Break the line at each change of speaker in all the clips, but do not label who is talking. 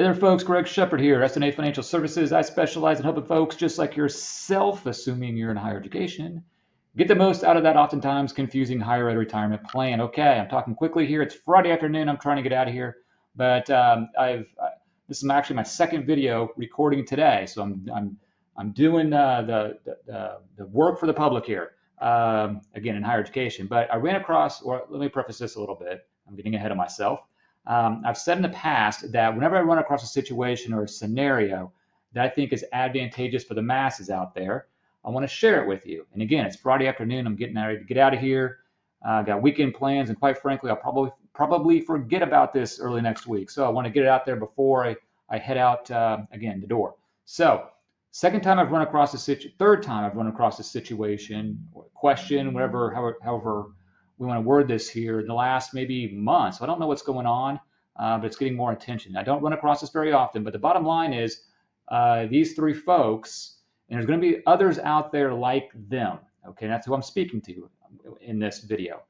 Hey there, folks. Greg Shepard here, S&A Financial Services. I specialize in helping folks just like yourself, assuming you're in higher education, get the most out of that oftentimes confusing higher ed retirement plan. Okay, I'm talking quickly here. It's Friday afternoon. I'm trying to get out of here, but this is actually my second video recording today, so I'm doing the work for the public here. Again, in higher education. But I ran across, or let me preface this a little bit. I'm getting ahead of myself. I've said in the past that whenever I run across a situation or a scenario that I think is advantageous for the masses out there, I want to share it with you. And again, it's Friday afternoon. I'm getting ready to get out of here. Got weekend plans, and quite frankly, I'll probably forget about this early next week. So I want to get it out there before I head out again the door. So third time I've run across a situation or question, however we want to word this here, in the last maybe month. So I don't know what's going on, but it's getting more attention. I don't run across this very often, but the bottom line is these three folks, and there's going to be others out there like them. Okay, that's who I'm speaking to in this video.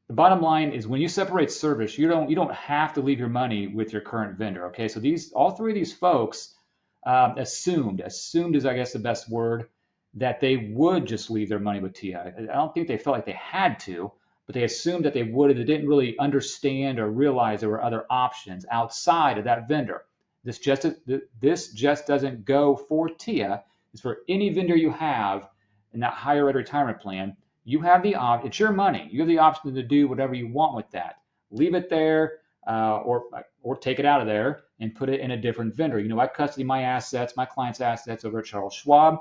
The bottom line is when you separate service, you don't have to leave your money with your current vendor. Okay, so all three of these folks assumed is, I guess, the best word, that they would just leave their money with TIAA. I don't think they felt like they had to, but they assumed that they would, and they didn't really understand or realize there were other options outside of that vendor. This just doesn't go for TIAA. It's for any vendor you have in that higher ed retirement plan. You have the option. It's your money. You have the option to do whatever you want with that. Leave it there, or take it out of there and put it in a different vendor. You know, I custody my clients' assets over at Charles Schwab.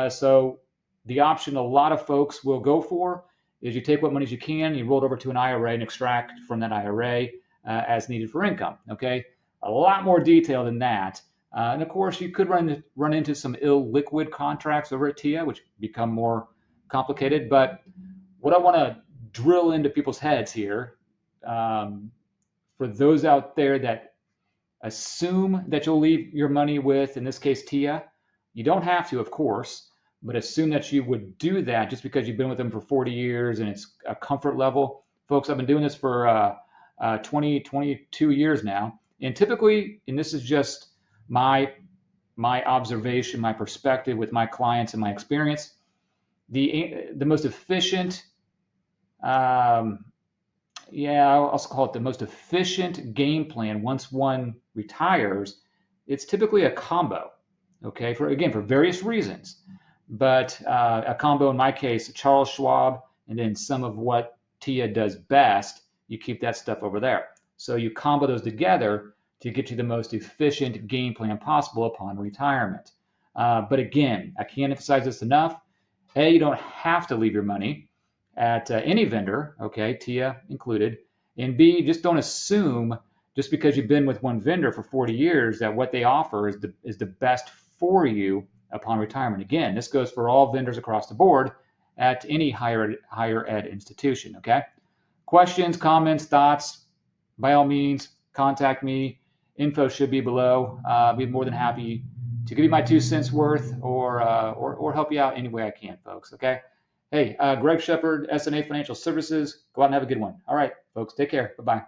So the option a lot of folks will go for is you take what monies you can, you roll it over to an IRA and extract from that IRA as needed for income. Okay, a lot more detail than that. And of course, you could run into some illiquid contracts over at TIAA, which become more complicated. But what I want to drill into people's heads here, for those out there that assume that you'll leave your money with, in this case, TIAA. You don't have to, of course, but assume that you would do that just because you've been with them for 40 years and it's a comfort level. Folks, I've been doing this for 22 years now. And typically, and this is just my observation, my perspective with my clients and my experience, the most efficient, I'll call it the most efficient game plan once one retires, it's typically a combo. Okay, for various reasons, but a combo in my case, Charles Schwab, and then some of what TIAA does best, you keep that stuff over there. So you combo those together to get you the most efficient game plan possible upon retirement. But again, I can't emphasize this enough. A, you don't have to leave your money at any vendor, okay, TIAA included. And B, just don't assume just because you've been with one vendor for 40 years that what they offer is the best for you upon retirement. Again, this goes for all vendors across the board at any higher ed institution. Okay. Questions, comments, thoughts, by all means, contact me. Info should be below. I'll be more than happy to give you my 2 cents worth or help you out any way I can, folks. Okay. Hey, Greg Shepard, S&A Financial Services. Go out and have a good one. All right, folks, take care. Bye-bye.